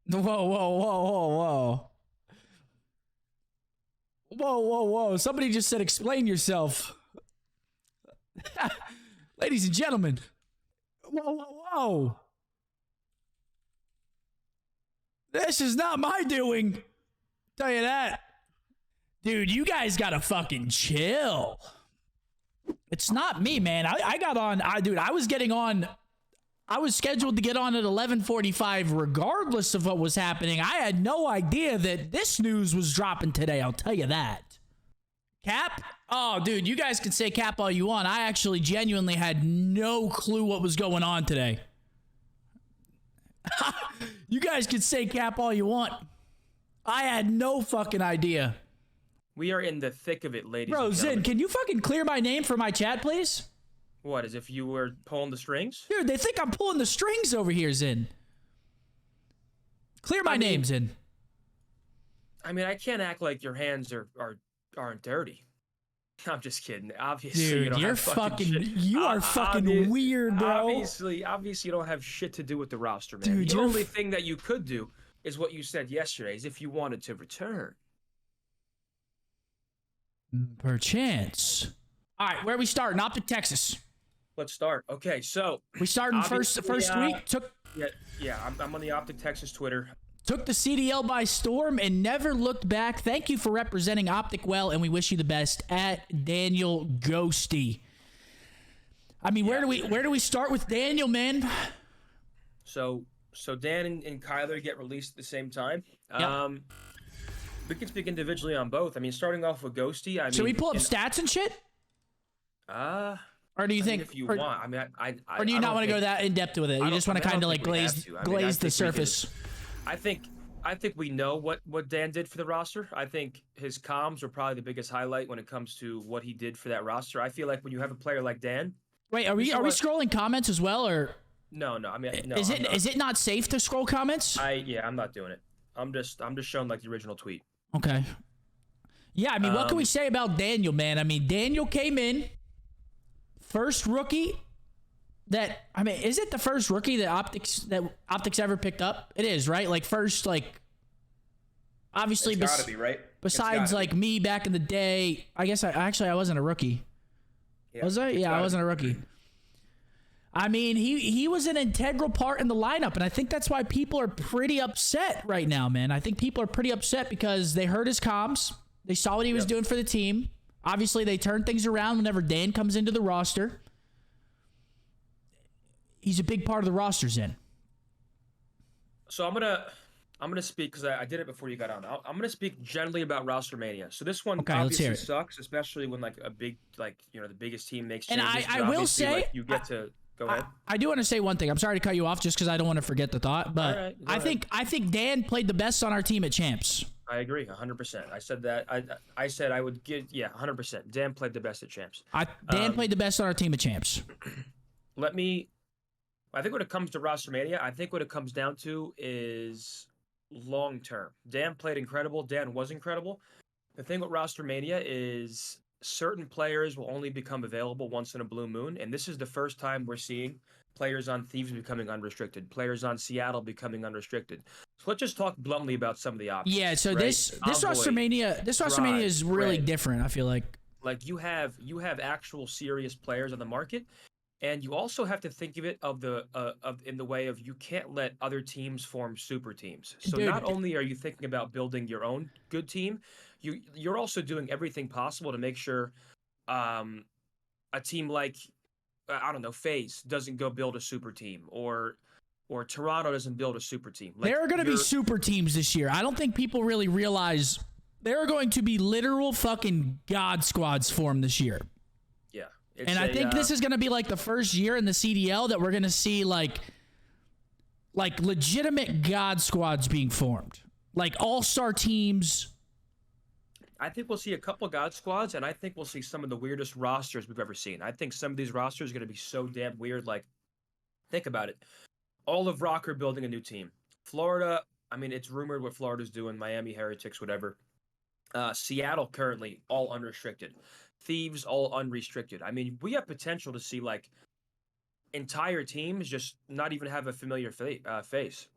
Whoa, whoa, whoa, whoa, whoa. Whoa, whoa, whoa. Somebody just said explain yourself. Ladies and gentlemen. Whoa, whoa, whoa. This is not my doing. Tell you that. Dude, you guys gotta fucking chill. It's not me, man. I got on. I was getting on. I was scheduled to get on at 11:45 regardless of what was happening. I had no idea that this news was dropping today. I'll tell you that. Cap? Oh, dude, you guys can say cap all you want. I actually genuinely had no clue what was going on today. You guys can say cap all you want. I had no fucking idea. We are in the thick of it, ladies Bro, and gentlemen. Zin, can you fucking clear my name for my chat, please? What, as if you were pulling the strings? Dude, they think I'm pulling the strings over here, Zin. Clear my name, Zin. I mean, I can't act like your hands aren't dirty. I'm just kidding. Obviously, dude, you don't you're have fucking shit. You are fucking weird, bro. Obviously, you don't have shit to do with the roster, man. Dude, the only thing that you could do is what you said yesterday, is if you wanted to return. Perchance. All right, where are we starting? OpTic, Texas. Let's start. Okay, so we starting first week. Yeah. I'm on the OpTic Texas Twitter. Took the CDL by storm and never looked back. Thank you for representing OpTic well, and we wish you the best. At Daniel Ghosty. I mean, where do we start with Daniel, man? So Dan and Kyler get released at the same time. Yep. We can speak individually on both. I mean, starting off with Ghosty. Should we pull up stats and shit? Or do you think? If you want, I mean, or do you not want to go that in depth with it? You just want to kind of like glaze the surface. I think we know what Dan did for the roster. I think his comms are probably the biggest highlight when it comes to what he did for that roster. I feel like when you have a player like Dan. Wait, are we scrolling comments as well, or? No. I mean, no. Is it not safe to scroll comments? I'm not doing it. I'm just showing like the original tweet. Okay. Yeah, I mean, what can we say about Daniel, man? I mean, Daniel came in, first rookie that, I mean, is it the first rookie that OpTic's ever picked up? It is, right? Like first, like, obviously, it's gotta be, right? Besides like me back in the day, I guess I wasn't a rookie. Yeah, was I? Yeah, I wasn't a rookie. I mean, he was an integral part in the lineup, and I think that's why people are pretty upset right now, man. I think people are pretty upset because they heard his comms. They saw what he was doing for the team. Obviously, they turn things around whenever Dan comes into the roster. He's a big part of the roster, Zen. So I'm gonna speak because I did it before you got on. I'm gonna speak generally about ROSTERMANIA. So this one obviously sucks, especially when like a big the biggest team makes changes. And I will say, like, you get to. Go ahead. I do want to say one thing. I'm sorry to cut you off just because I don't want to forget the thought, but I think Dan played the best on our team at Champs. I agree 100%. I said that. I said I would give 100%. Dan played the best at Champs. Dan played the best on our team at Champs. I think when it comes to ROSTERMANIA, I think what it comes down to is long term. Dan played incredible. Dan was incredible. The thing with ROSTERMANIA is certain players will only become available once in a blue moon, and this is the first time we're seeing players on Thieves becoming unrestricted, players on Seattle becoming unrestricted. So let's just talk bluntly about some of the options. Yeah, so right? this ROSTERMANIA is really different, I feel like. Like you have actual serious players on the market, and you also have to think of it in the way of you can't let other teams form super teams. So not only are you thinking about building your own good team, you're also doing everything possible to make sure a team like I don't know, FaZe doesn't go build a super team, or Toronto doesn't build a super team. Like, there are going to be super teams this year. I don't think people really realize there are going to be literal fucking God squads formed this year. Yeah. And I think this is going to be like the first year in the CDL that we're going to see like legitimate God squads being formed. Like all-star teams. I think we'll see a couple God squads, and I think we'll see some of the weirdest rosters we've ever seen. I think some of these rosters are going to be so damn weird. Like, think about it. All of Rocker building a new team. Florida, I mean, it's rumored what Florida's doing. Miami Heretics, whatever. Seattle currently all unrestricted. Thieves all unrestricted. I mean, we have potential to see like entire teams just not even have a familiar face.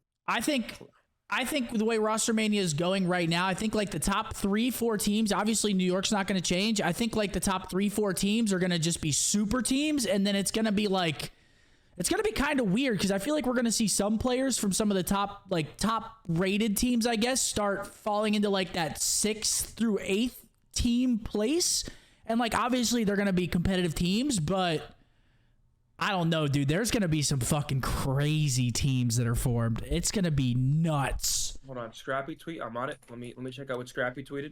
I think the way ROSTERMANIA is going right now, I think like the top 3-4 teams, obviously New York's not going to change. I think like the top 3-4 teams are going to just be super teams. And then it's going to be like, it's going to be kind of weird because I feel like we're going to see some players from some of the top rated teams, I guess, start falling into like that 6th through 8th team place. And like, obviously they're going to be competitive teams, but I don't know, dude. There's going to be some fucking crazy teams that are formed. It's going to be nuts. Hold on. Scrappy tweet. I'm on it. Let me check out what Scrappy tweeted.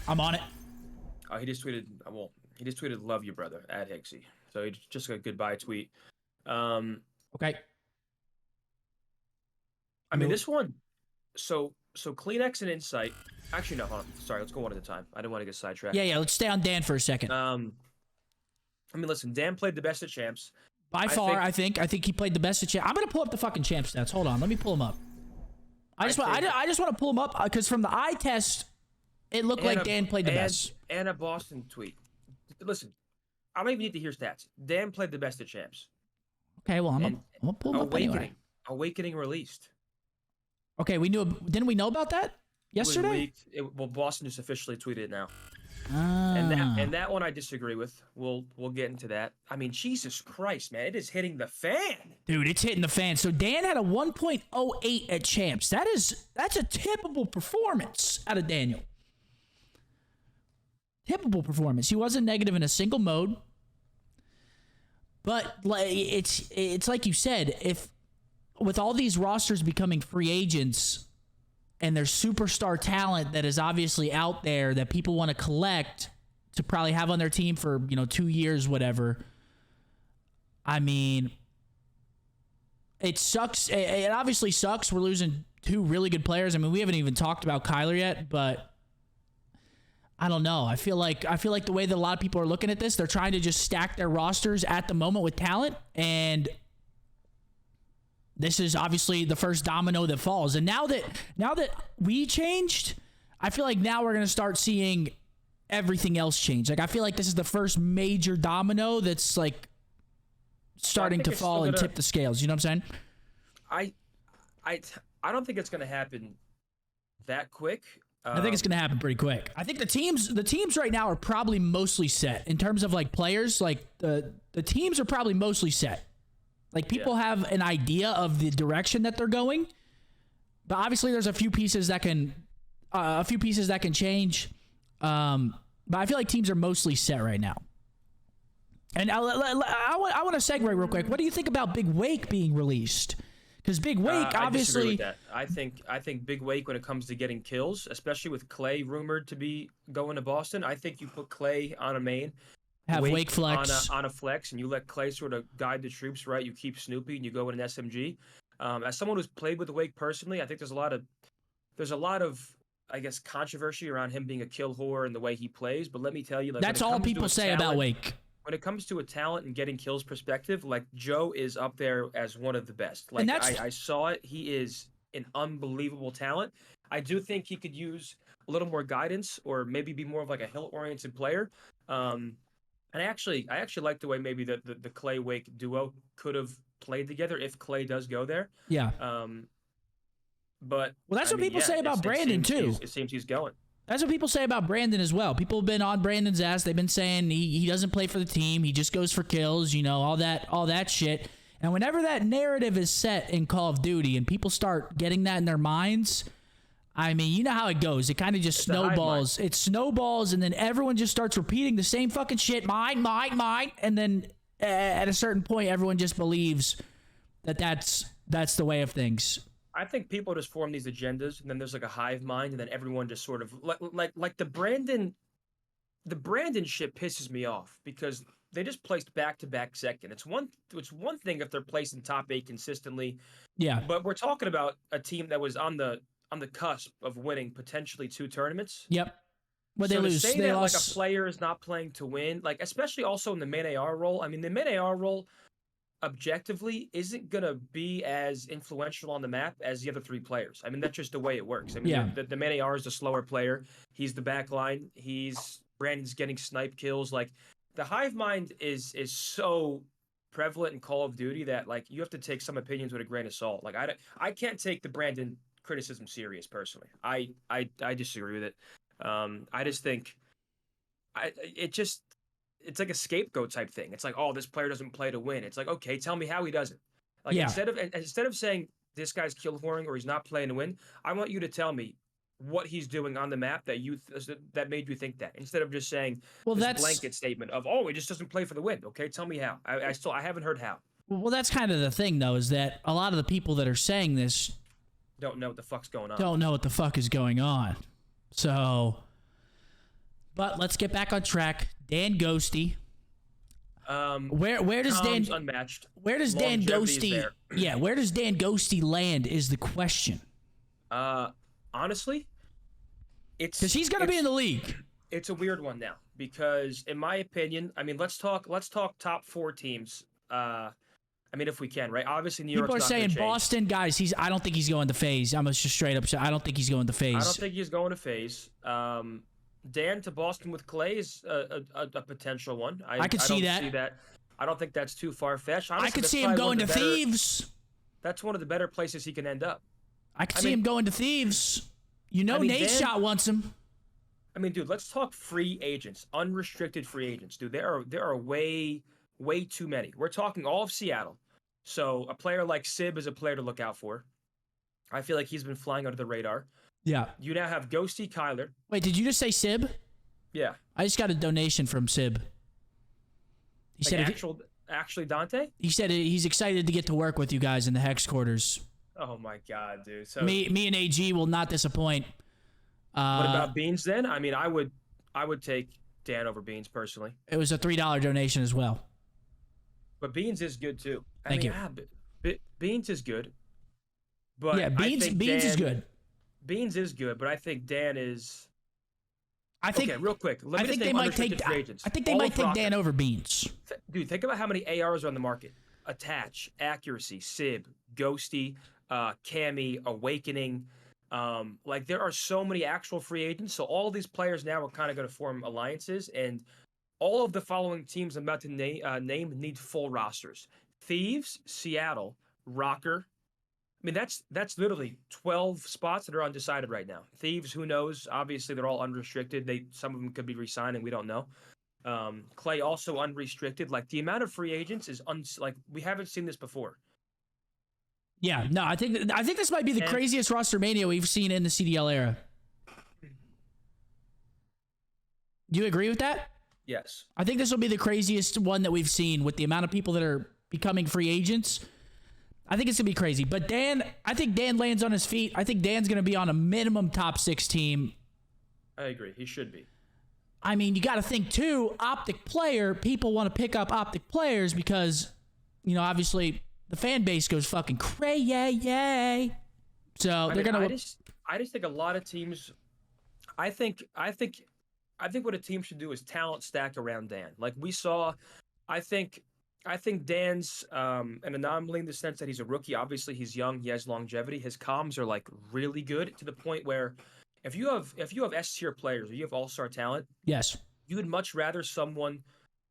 I'm on it. Oh, he just tweeted, love you, brother, at Hixie. So he just got a goodbye tweet. Okay. I mean, this one, so Kleenex and Insight. Actually, no, hold on. Sorry, let's go one at a time. I didn't want to get sidetracked. Yeah, let's stay on Dan for a second. I mean, listen, Dan played the best at champs. By far, I think he played the best at champs. I'm gonna pull up the fucking champ stats. Hold on, let me pull him up. I just want to pull him up because from the eye test, it looked like Dan played the best. And a Boston tweet. Listen, I don't even need to hear stats. Dan played the best at champs. Okay, well, I'm gonna pull him up anyway. Awakening released. Okay, didn't we know about that yesterday? Well, Boston just officially tweeted it now. And that one I disagree with. We'll get into that. I mean, Jesus Christ, man, it is hitting the fan. Dude, it's hitting the fan. So Dan had a 1.08 at champs. That's a typical performance out of Daniel. Typical performance. He wasn't negative in a single mode. But it's like you said, if with all these rosters becoming free agents and there's superstar talent that is obviously out there that people want to collect to probably have on their team for, 2 years, whatever. I mean, it sucks. It obviously sucks. We're losing 2 really good players. I mean, we haven't even talked about Kyler yet, but I don't know. I feel like the way that a lot of people are looking at this, they're trying to just stack their rosters at the moment with talent, and this is obviously the first domino that falls. And now that we changed, I feel like now we're going to start seeing everything else change. Like, I feel like this is the first major domino that's like starting to fall and tip the scales. You know what I'm saying? I don't think it's going to happen that quick. I think it's going to happen pretty quick. I think the teams right now are probably mostly set in terms of like players. Like the teams are probably mostly set. Like, people have an idea of the direction that they're going, but obviously there's a few pieces that can change. But I feel like teams are mostly set right now. And I want to segue real quick. What do you think about Big Wake being released? Because Big Wake, obviously, I disagree with that. I think Big Wake, when it comes to getting kills, especially with Clay rumored to be going to Boston, I think you put Clay on a main. Have Wake flex on a flex, and you let Clay sort of guide the troops, right? You keep Snoopy, and you go with an SMG. As someone who's played with Wake personally, I think there's a lot of I guess controversy around him being a kill whore and the way he plays. But let me tell you, like, that's all people say about Wake. When it comes to a talent and getting kills perspective, like, Joe is up there as one of the best. Like, I saw it. He is an unbelievable talent. I do think he could use a little more guidance, or maybe be more of like a hill-oriented player. And I actually like the way maybe the Clay Wake duo could have played together if Clay does go there. Yeah. But that's what people say about Brandon too. It seems he's going. That's what people say about Brandon as well. People have been on Brandon's ass. They've been saying he doesn't play for the team. He just goes for kills. All that shit. And whenever that narrative is set in Call of Duty and people start getting that in their minds, I mean, you know how it goes. It kind of just snowballs. It snowballs, and then everyone just starts repeating the same fucking shit. Mine. And then at a certain point, everyone just believes that that's the way of things. I think people just form these agendas, and then there's like a hive mind, and then everyone just sort of like the Brandon shit pisses me off because they just placed back-to-back second. It's one thing if they're placing top 8 consistently. Yeah. But we're talking about a team that was on the cusp of winning potentially 2 tournaments. Yep. But so they lose. Say they that lost. Like a player is not playing to win, like especially also in the main AR role. I mean, the main AR role objectively isn't gonna be as influential on the map as the other 3 players. I mean, that's just the way it works. I mean, the main AR is the slower player. He's the back line. Brandon's getting snipe kills. Like, the hive mind is so prevalent in Call of Duty that, like, you have to take some opinions with a grain of salt. Like, I can't take the Brandon criticism serious. Personally, I disagree with it. I just think it's like a scapegoat type thing. It's like, oh, this player doesn't play to win. It's like, okay, tell me how he doesn't. Like Yeah. instead of saying this guy's kill whoring or he's not playing to win, I want you to tell me what he's doing on the map that made you think that. Instead of just saying this blanket statement of, oh, he just doesn't play for the win. Okay, tell me how. I haven't heard how. Well, that's kind of the thing, though, is that a lot of the people that are saying this don't know what the fuck's going on. Don't know what the fuck is going on. So, but let's get back on track. Dan Ghosty. Where does Dan unmatched? Where does Dan Ghosty? Yeah, where does Dan Ghosty land is the question. Honestly, because he's gonna be in the league. It's a weird one now because, in my opinion, I mean, let's talk top 4 teams. I mean, if we can, right? Obviously, New York's people are saying Boston, guys. I don't think he's going to phase. I'm just straight up. I don't think he's going to phase. I don't think he's going to phase. Dan to Boston with Clay is a potential one. I could see that. I don't think that's too far fetched. I could see him going to Thieves. That's one of the better places he can end up. I could see him going to Thieves. Nate Shot wants him. I mean, dude, let's talk free agents, unrestricted free agents, dude. There are way too many. We're talking all of Seattle. So a player like Sib is a player to look out for. I feel like he's been flying under the radar. Yeah. You now have Ghosty, Kyler. Wait, did you just say Sib? Yeah. I just got a donation from Sib. He said actually Dante? He said he's excited to get to work with you guys in the Hex quarters. Oh my God, dude. So me and AG will not disappoint. What about Beans then? I mean, I would take Dan over Beans personally. It was a $3 donation as well. But Beans is good too. Thank you. Beans is good. But yeah, Beans is good. Beans is good, but I think Dan is. Okay, real quick. I think they might take Dan over Beans. Dude, think about how many ARs are on the market. Attach, Accuracy, Sib, Ghosty, Cammy, Awakening. Like there are so many actual free agents. So all these players now are kind of going to form alliances, and all of the following teams I'm about to name need full rosters. Thieves, Seattle, Rocker. I mean, that's literally 12 spots that are undecided right now. Thieves, who knows? Obviously, they're all unrestricted. Some of them could be re-signing. We don't know. Clay also unrestricted. Like the amount of free agents is like we haven't seen this before. Yeah, no, I think this might be the craziest ROSTERMANIA we've seen in the CDL era. Do you agree with that? Yes. I think this will be the craziest one that we've seen with the amount of people that are becoming free agents. I think it's going to be crazy. But I think Dan lands on his feet. I think Dan's going to be on a minimum top 6 team. I agree. He should be. I mean, you got to think, too, OpTic player. People want to pick up OpTic players because, obviously the fan base goes fucking crazy. So they're going to... I just think a lot of teams... I think what a team should do is talent stack around Dan. Like we saw, I think Dan's an anomaly in the sense that he's a rookie. Obviously, he's young. He has longevity. His comms are like really good to the point where if you have S tier players or you have all-star talent, yes, you would much rather someone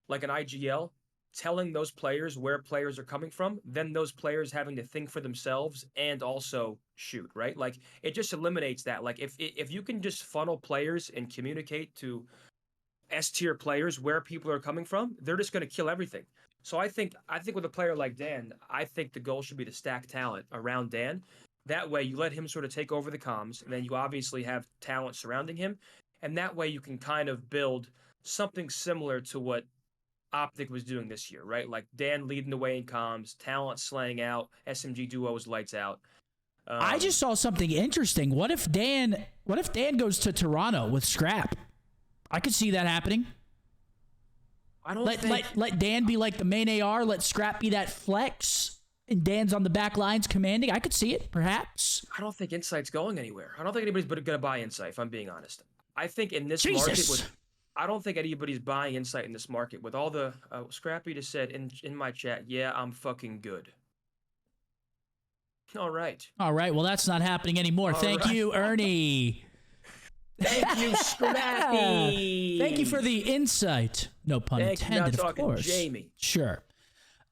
like an IGL telling those players where players are coming from than those players having to think for themselves and also shoot, right? Like it just eliminates that. Like if you can just funnel players and communicate to S tier players where people are coming from, they're just going to kill everything. So I think with a player like Dan, I think the goal should be to stack talent around Dan. That way you let him sort of take over the comms, and then you obviously have talent surrounding him. And that way you can kind of build something similar to what OpTic was doing this year, right? Like Dan leading the way in comms, talent slaying out, SMG duos lights out. I just saw something interesting. What if Dan goes to Toronto with Scrap? I could see that happening. I don't let Dan be like the main AR, let Scrap be that flex, and Dan's on the back lines commanding. I could see it, perhaps. I don't think Insight's going anywhere. I don't think anybody's going to buy Insight, if I'm being honest. I think in this market, I don't think anybody's buying Insight in this market. With all the Scrappy just said in my chat, yeah, I'm fucking good. All right. Well, that's not happening anymore. Thank you, Ernie. Thank you, Scrappy. Thank you for the insight. No pun intended, of course. Jamie. Sure.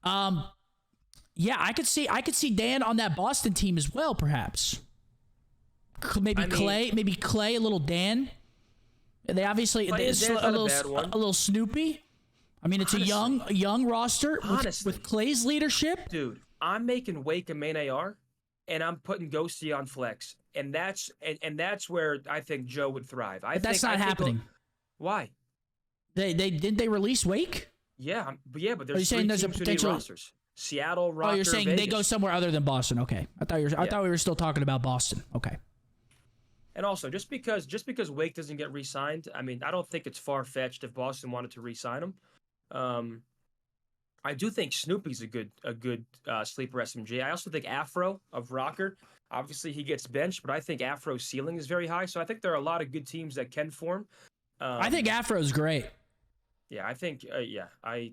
Yeah, I could see Dan on that Boston team as well, perhaps. maybe Clay, a little Dan. They obviously a little Snoopy. I mean, it's a young roster with Clay's leadership. Dude, I'm making Wake a main AR, and I'm putting Ghosty on flex, and that's where I think Joe would thrive. But that's not happening. Why? They release Wake? Yeah, but there's Are you saying there's a potential rosters? Seattle, Rocker, you're saying Vegas. they go somewhere other than Boston? Okay, I thought we were still talking about Boston. Okay. And also, just because Wake doesn't get re-signed, I mean, I don't think it's far-fetched if Boston wanted to re-sign him. I do think Snoopy's a good sleeper SMG. I also think Afro of Rocker, obviously he gets benched, but I think Afro's ceiling is very high. So I think there are a lot of good teams that can form. I think Afro's great. Yeah, I think I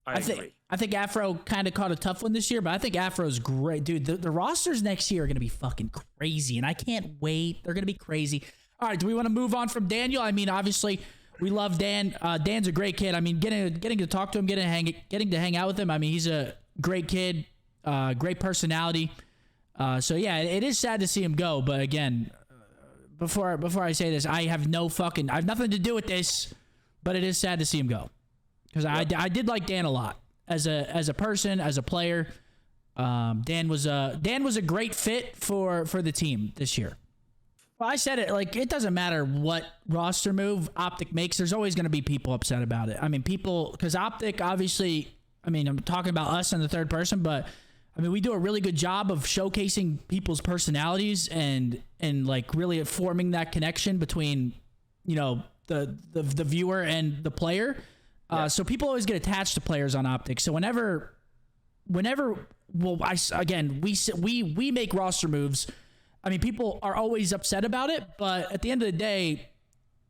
agree. I think Afro kind of caught a tough one this year, but I think Afro's great. Dude, the rosters next year are going to be fucking crazy, and I can't wait. They're going to be crazy. All right, do we want to move on from Daniel? I mean, obviously, we love Dan. Dan's a great kid. I mean, getting to talk to him, getting to hang out with him. I mean, he's a great kid, great personality. So, yeah, it is sad to see him go, but again, before I say this, I have nothing to do with this, but it is sad to see him go. Because I did like Dan a lot as a person, as a player. Dan was a great fit for the team this year. Well, I said it, like, it doesn't matter what roster move OpTic makes. There's always going to be people upset about it. I mean, because OpTic, obviously, I mean, I'm talking about us in the third person, but I mean, we do a really good job of showcasing people's personalities and like really forming that connection between, you know, the viewer and the player. So people always get attached to players on OpTic. So whenever, well, we make roster moves. I mean, people are always upset about it, but at the end of the day,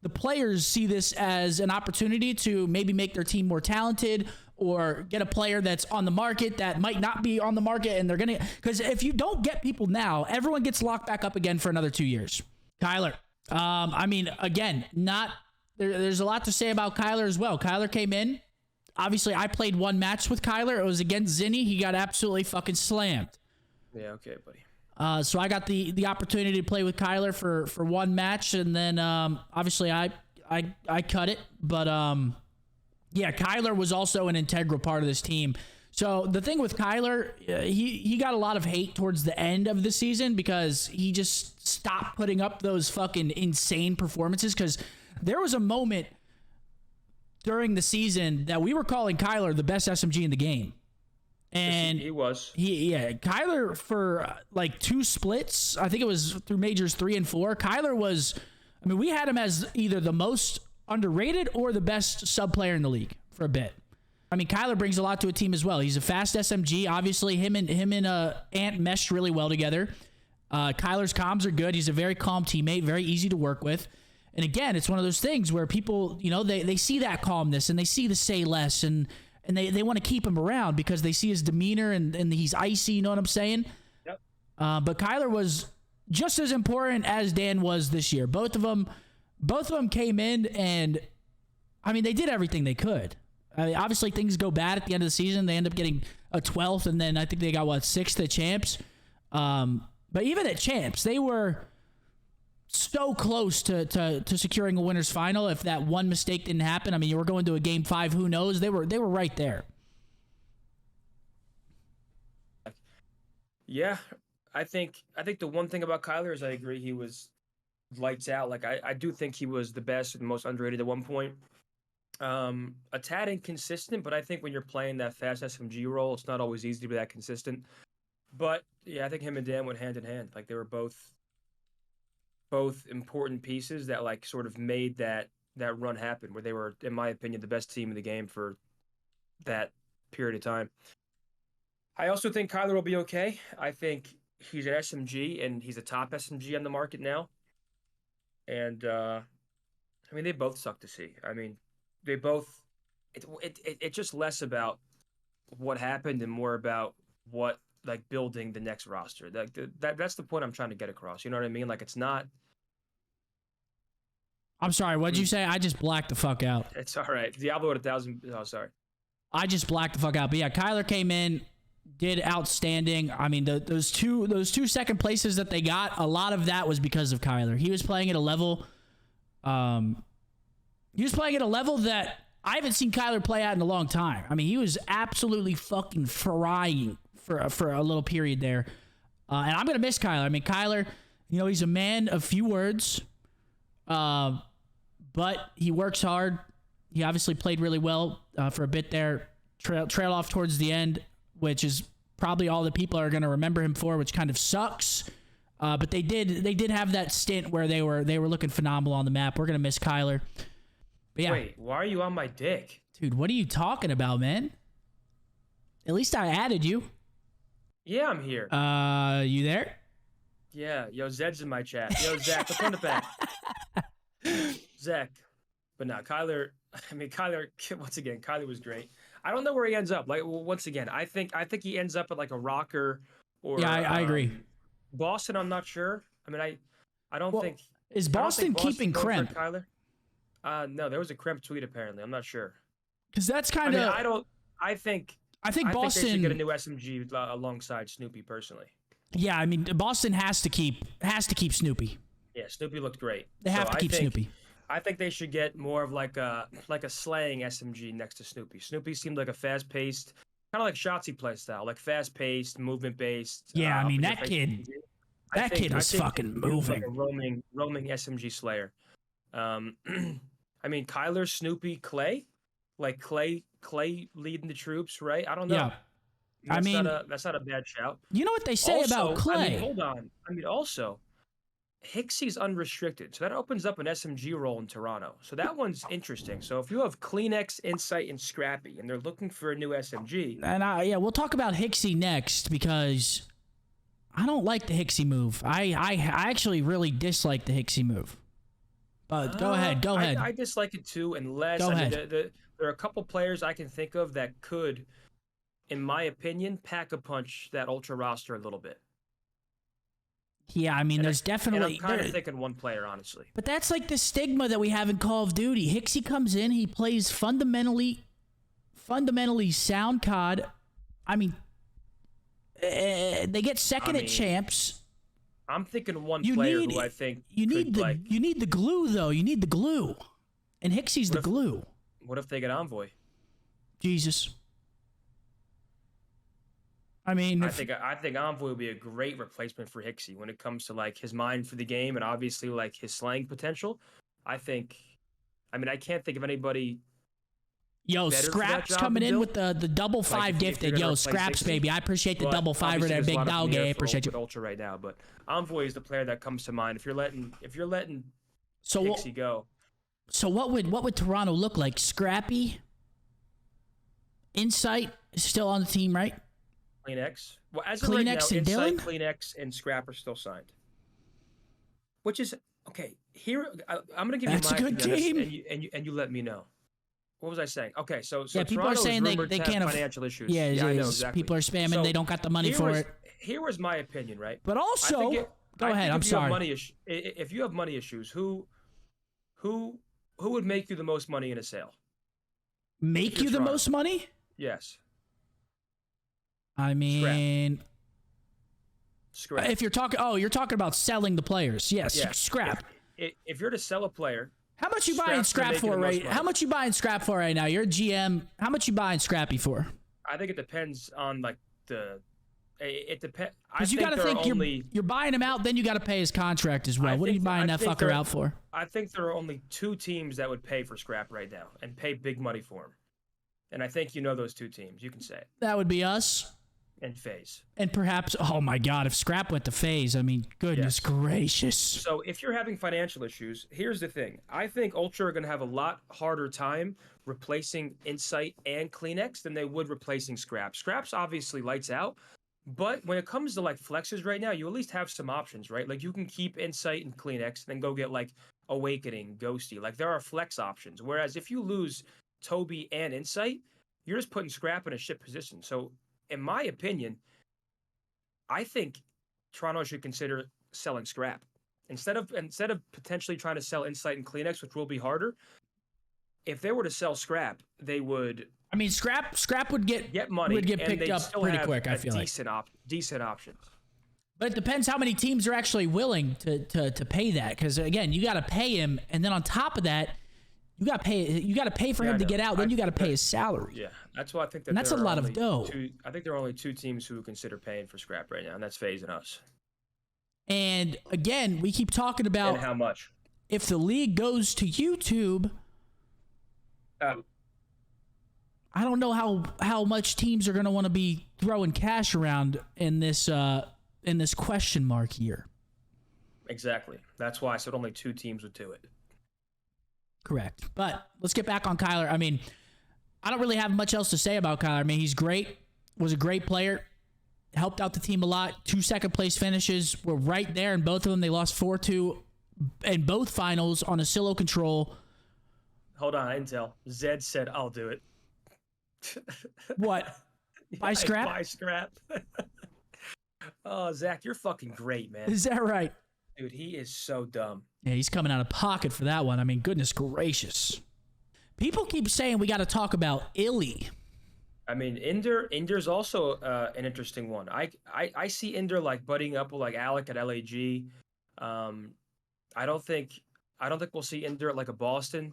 the players see this as an opportunity to maybe make their team more talented or get a player that's on the market that might not be on the market, and they're gonna, because if you don't get people now, everyone gets locked back up again for another 2 years. Kyler, I mean, again, there's a lot to say about Kyler as well. Kyler came in. Obviously, I played one match with Kyler. It was against Zinni. He got absolutely fucking slammed. Yeah, okay, buddy. So I got the opportunity to play with Kyler for one match, and then obviously I cut it. But yeah, Kyler was also an integral part of this team. So the thing with Kyler, he got a lot of hate towards the end of the season because he just stopped putting up those fucking insane performances. Because there was a moment during the season that we were calling Kyler the best SMG in the game. And he was. Kyler for like 2 splits, I think it was through majors 3 and 4. Kyler was, I mean, we had him as either the most underrated or the best sub player in the league for a bit. I mean, Kyler brings a lot to a team as well. He's a fast SMG. Obviously, him and Ant meshed really well together. Kyler's comms are good. He's a very calm teammate, very easy to work with. And again, it's one of those things where people, you know, they see that calmness and they see the say less and they want to keep him around because they see his demeanor and he's icy, you know what I'm saying? Yep. But Kyler was just as important as Dan was this year. Both of them came in and, I mean, they did everything they could. I mean, obviously, things go bad at the end of the season. They end up getting a 12th, and then I think they got, 6th at Champs. But even at Champs, they were so close to securing a winner's final. If that one mistake didn't happen, I mean, you were going to a game 5. Who knows? They were right there. Yeah, I think the one thing about Kyler is I agree he was lights out. Like I do think he was the best and most underrated at one point. A tad inconsistent, but I think when you're playing that fast SMG role, it's not always easy to be that consistent. But yeah, I think him and Dan went hand in hand. Like they were both important pieces that like sort of made that run happen, where they were, in my opinion, the best team in the game for that period of time. I also think Kyler will be okay. I think he's an SMG and he's a top SMG on the market now. And I mean, they both suck to see. I mean, they both. It's just less about what happened and more about what like building the next roster. That's the point I'm trying to get across. You know what I mean? Like it's not. I'm sorry. What'd you say? I just blacked the fuck out. It's all right. Diablo at 1,000. Oh, sorry. I just blacked the fuck out. But yeah, Kyler came in. did outstanding. I mean, those two second places that they got, a lot of that was because of Kyler. He was playing at a level, that I haven't seen Kyler play at in a long time. I mean, he was absolutely fucking frying for a little period there. And I'm gonna miss Kyler. I mean, Kyler, he's a man of few words, but he works hard. He obviously played really well for a bit there. Trail off towards the end, which is probably all that people are going to remember him for, which kind of sucks. But they did have that stint where they were looking phenomenal on the map. We're going to miss Kyler. But yeah. Wait, why are you on my dick? Dude, what are you talking about, man? At least I added you. Yeah, I'm here. You there? Yeah, yo, Zed's in my chat. Yo, Zach, let's run it back. Zach. But no, Kyler, once again, Kyler was great. I don't know where he ends up. Like, once again, I think he ends up at like a rocker or yeah, I agree. Boston, I'm not sure. I mean, I don't think is Boston keeping Kremp? Kyler? No, there was a Kremp tweet apparently. I'm not sure. Because that's kind of. I think Boston. Think they should get a new SMG alongside Snoopy personally. Yeah, I mean, Boston has to keep Snoopy. Yeah, Snoopy looked great. They have to keep Snoopy. I think they should get more of like a slaying SMG next to Snoopy. Snoopy seemed like a fast-paced, kind of like Shotzzy play style, like fast-paced, movement-based. Yeah, I mean that kid was fucking moving. Like a roaming SMG slayer. I mean Kyler, Snoopy, Clay, like Clay leading the troops, right? I don't know. Yeah. That's not a bad shout. You know what they say about Clay? I mean, hold on. I mean, also. Hixie's unrestricted, so that opens up an SMG role in Toronto. So that one's interesting. So if you have Kleenex, Insight, and Scrappy, and they're looking for a new SMG, and we'll talk about Hixie next because I don't like the Hixie move. I actually really dislike the Hixie move. But go ahead. I dislike it too, unless there are a couple players I can think of that could, in my opinion, pack a punch that ultra roster a little bit. Yeah, I mean, there's definitely. I'm kind of thinking one player, honestly. But that's like the stigma that we have in Call of Duty. Hixie comes in, he plays fundamentally sound COD. I mean, they get second at champs. I'm thinking one player who I think you need the glue though. You need the glue, and Hixie's the glue. What if they get Envoy? Jesus. I mean, I think Envoy will be a great replacement for Hixie when it comes to like his mind for the game and obviously like his slaying potential. I can't think of anybody. Yo, Scraps coming in with the double 5 gifted. Yo, Scraps 60, baby, I appreciate the double 5 there, big dog. I appreciate you. Ultra right now, but Envoy is the player that comes to mind if you're letting Hixie go. So what would Toronto look like? Scrappy, Insight is still on the team, right? Kleenex. Well, as of right now, and Insight, Dylan? Kleenex, and Scrap are still signed. Which is okay. Here, I'm going to give That's you my a good team, and you let me know. What was I saying? Okay, so yeah, people Toronto are saying they can't have financial issues. Yeah, I know exactly. People are spamming. So they don't got the money for it. Here was my opinion, right? But also, go ahead. I'm sorry. If you have money issues, who would make you the most money in a sale? Make you the most money? Yes. I mean, Scrap. If you're talking about selling the players. Yes, yeah. Scrap. If you're to sell a player, how much you buying Scrap for right? How much you buying Scrap for right now? You're a GM. How much you buying Scrappy for? I think it depends on like it depends. Because you got to think you're buying him out, then you got to pay his contract as well. What are you buying that fucker out for? I think there are only 2 teams that would pay for Scrap right now and pay big money for him. And I think you know those 2 teams. You can say it. That would be us. And FaZe. And perhaps, oh my God, if Scrap went to FaZe, I mean, goodness gracious. So if you're having financial issues, here's the thing. I think Ultra are going to have a lot harder time replacing Insight and Kleenex than they would replacing Scrap. Scrap's obviously lights out, but when it comes to like flexes right now, you at least have some options, right? Like you can keep Insight and Kleenex, then go get like Awakening, Ghosty. Like there are flex options. Whereas if you lose Toby and Insight, you're just putting Scrap in a shit position. So in my opinion, I think Toronto should consider selling Scrap instead of potentially trying to sell Insight and Kleenex, which will be harder. if they were to sell Scrap, they would. I mean, Scrap would get money, would get and picked they'd up still pretty have quick. I a feel like decent options. But it depends how many teams are actually willing to pay that. Because again, you got to pay him, and then on top of that, you got to pay for him to get out. Then you got to pay his salary. Yeah, that's why I think that. And that's a lot of dough. I think there are only 2 teams who would consider paying for Scrap right now, and that's FaZe and us. And again, we keep talking about and how much. If the league goes to YouTube, I don't know how much teams are going to want to be throwing cash around in this question mark year. Exactly. That's why I said only 2 teams would do it. Correct. But let's get back on Kyler. I mean, I don't really have much else to say about Kyler. I mean, he's great. Was a great player. Helped out the team a lot. 2 second-place finishes were right there in both of them. They lost 4-2 in both finals on a solo control. Hold on, Intel. Zed said, I'll do it. What? Buy Scrap? Buy Scrap. Oh, Zach, you're fucking great, man. Is that right? Dude, he is so dumb. Yeah, he's coming out of pocket for that one. I mean, goodness gracious. People keep saying we got to talk about Illey. I mean, Inder's also an interesting one. I see Inder like buddying up with like Alec at LAG. I don't think we'll see Inder at like a Boston.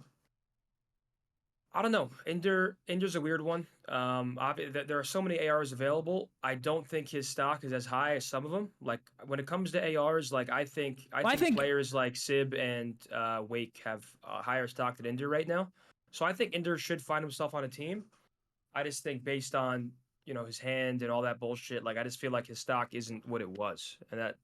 I don't know. Inder's a weird one. There are so many ARs available. I don't think his stock is as high as some of them. Like when it comes to ARs, like I think players like Sib and Wake have a higher stock than Inder right now. So I think Inder should find himself on a team. I just think based on his hand and all that bullshit, like I just feel like his stock isn't what it was, and that.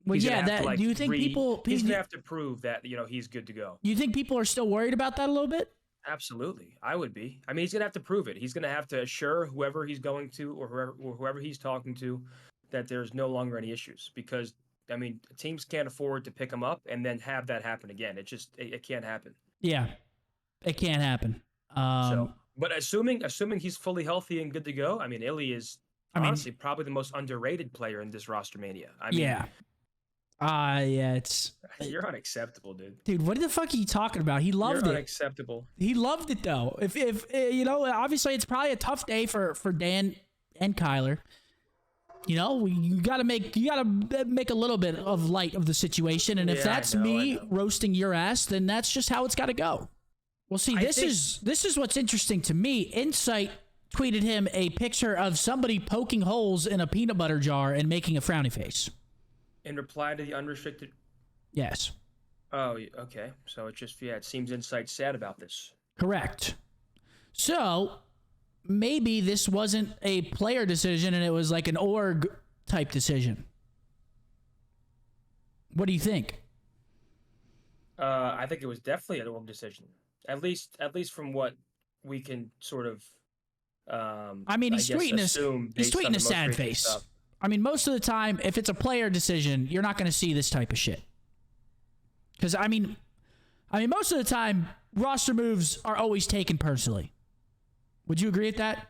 Well, yeah. That do you think he's gonna have to prove that he's good to go? You think people are still worried about that a little bit? Absolutely, I would be. I mean, he's gonna have to prove it. He's gonna have to assure whoever he's going to or whoever he's talking to that there's no longer any issues. Because I mean, teams can't afford to pick him up and then have that happen again. It can't happen. Yeah, it can't happen. But assuming he's fully healthy and good to go, I mean, Illey is honestly probably the most underrated player in this ROSTERMANIA. I mean, yeah. It's you're unacceptable, dude. Dude, what the fuck are you talking about? He loved it. Unacceptable. He loved it though. If obviously it's probably a tough day for Dan and Kyler. You gotta make a little bit of light of the situation, and if that's me roasting your ass, then that's just how it's got to go. Well, see, this is what's interesting to me. Insight tweeted him a picture of somebody poking holes in a peanut butter jar and making a frowny face. In reply to the unrestricted. Yes. Oh, okay. So it seems Insight's sad about this. Correct. So maybe this wasn't a player decision and it was like an org type decision. What do you think? I think it was definitely an org decision. At least from what we can sort of. I mean, he's tweeting a sad face. Stuff. I mean, most of the time, if it's a player decision, you're not going to see this type of shit. Because I mean, most of the time, roster moves are always taken personally. Would you agree with that?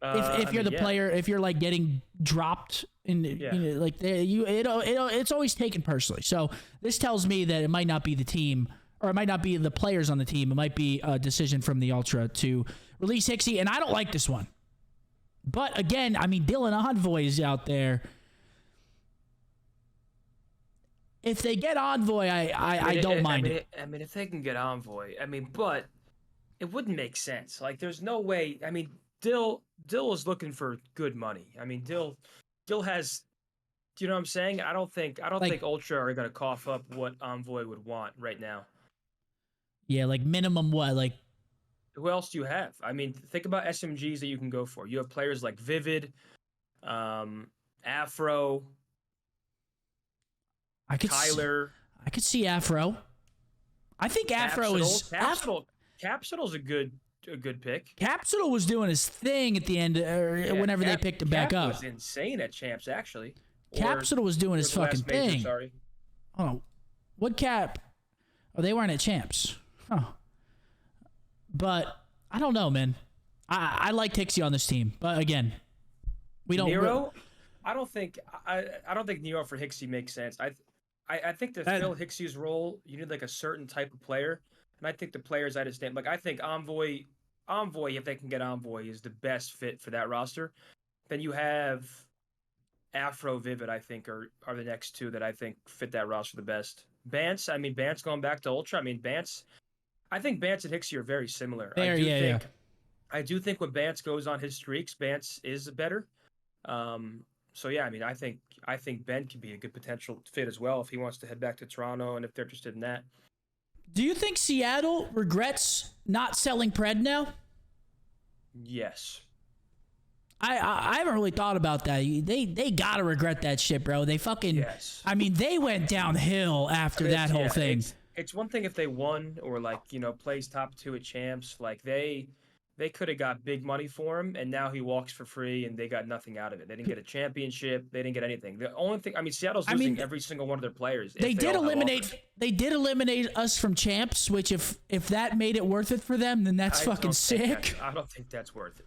If you're the player, if you're like getting dropped it's always taken personally. So this tells me that it might not be the team. Or it might not be the players on the team. It might be a decision from the Ultra to release Hicksy. And I don't like this one. But again, I mean, Dylan Envoy is out there. If they get Envoy, I don't mind it. I mean, if they can get Envoy, but it wouldn't make sense. Like, there's no way. I mean, Dill is looking for good money. I mean, Dill has. Do you know what I'm saying? I don't think Ultra are gonna cough up what Envoy would want right now. Yeah, like minimum what? Like who else do you have? I mean, think about SMGs that you can go for. You have players like Vivid, Afro, Kyler. I could see Afro. I think Afro is Capsule's a good pick. Capsule was doing his thing at the end, whenever they picked him back up. Was insane at champs actually. Capsule was doing his fucking thing. Sorry. Oh, what Cap? Oh, they weren't at champs. Oh, but I don't know, man. I like Tixie on this team, but again, we don't. Nero, I don't think Nero for Hicksy makes sense. I think to fill Hicksy's role, you need like a certain type of player, And I think the players I just named, like I think Envoy, if they can get Envoy, is the best fit for that roster. Then you have Afro Vivid, I think, are the next two that I think fit that roster the best. Bance, I mean, Bance going back to Ultra. I mean, Bance, I think Bance and Hixie are very similar. I do think when Bance goes on his streaks, Bance is better. So yeah, I mean, I think Ben can be a good potential fit as well if he wants to head back to Toronto and if they're interested in that. Do you think Seattle regrets not selling Pred now? Yes. I haven't really thought about that. They gotta regret that shit, bro. They fucking. Yes. I mean, they went downhill after that whole thing. It's one thing if they won or like plays top 2 at champs. Like they could have got big money for him, and now he walks for free, and they got nothing out of it. They didn't get a championship. They didn't get anything. The only thing, I mean, Seattle's losing every single one of their players. They did eliminate us from champs, which if that made it worth it for them, then that's fucking sick. I don't think that's worth it.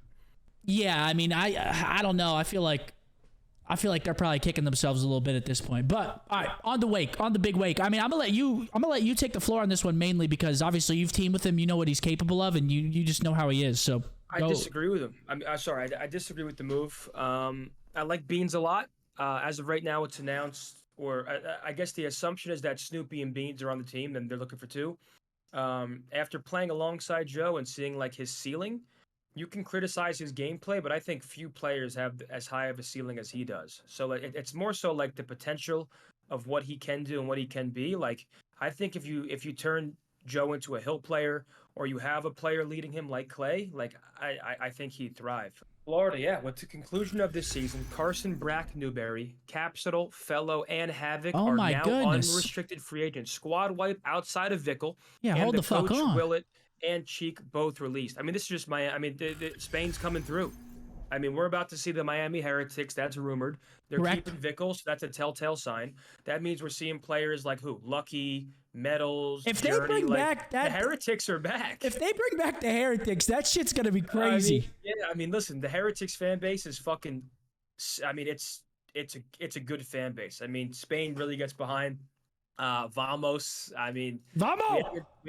Yeah, I mean, I don't know. I feel like they're probably kicking themselves a little bit at this point. But all right, on the big wake. I mean, I'm gonna let you take the floor on this one mainly because obviously you've teamed with him, you know what he's capable of, and you just know how he is. So I disagree with him. I disagree with the move. I like Beans a lot. As of right now, it's announced, or I guess the assumption is that Snoopy and Beans are on the team, and they're looking for 2. After playing alongside Joe and seeing like his ceiling. You can criticize his gameplay, but I think few players have as high of a ceiling as he does. So it's more so like the potential of what he can do and what he can be. Like I think if you turn Joe into a hill player or you have a player leading him like Clay, like I think he'd thrive. Florida, yeah. With the conclusion of this season, Carson, Brack, Newberry, Capsule, Fellow, and Havoc are now unrestricted free agents. Squad wipe outside of Vickle. Yeah, hold the fuck on. Willett and Cheek both released. I mean, this is just Spain's coming through. I mean, we're about to see the Miami Heretics. That's rumored. They're keeping Vickle, so that's a telltale sign. That means we're seeing players like who? Lucky, Metals, if Journey, they bring back that, the Heretics are back. If they bring back the Heretics, that shit's gonna be crazy. I mean, listen, the Heretics fan base is fucking. I mean, it's a good fan base. I mean, Spain really gets behind. Vamos. I mean, we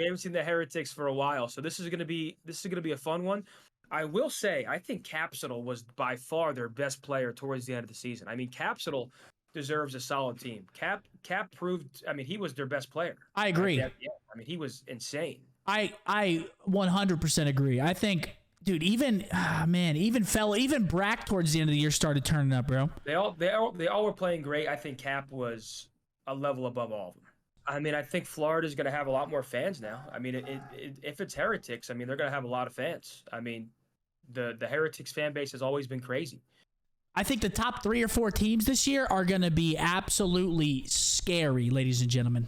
haven't seen the Heretics for a while, so this is gonna be a fun one. I will say, I think Capsule was by far their best player towards the end of the season. I mean, Capsule deserves a solid team. Cap proved. I mean, he was their best player. I agree. I mean, he was insane. I 100% agree. I think, dude, even Brack towards the end of the year started turning up, bro. They all were playing great. I think Cap was a level above all of them. I mean, I think Florida's going to have a lot more fans now. I mean, if it's Heretics, I mean, they're going to have a lot of fans. I mean, the Heretics fan base has always been crazy. I think the top 3 or 4 teams this year are going to be absolutely scary, ladies and gentlemen.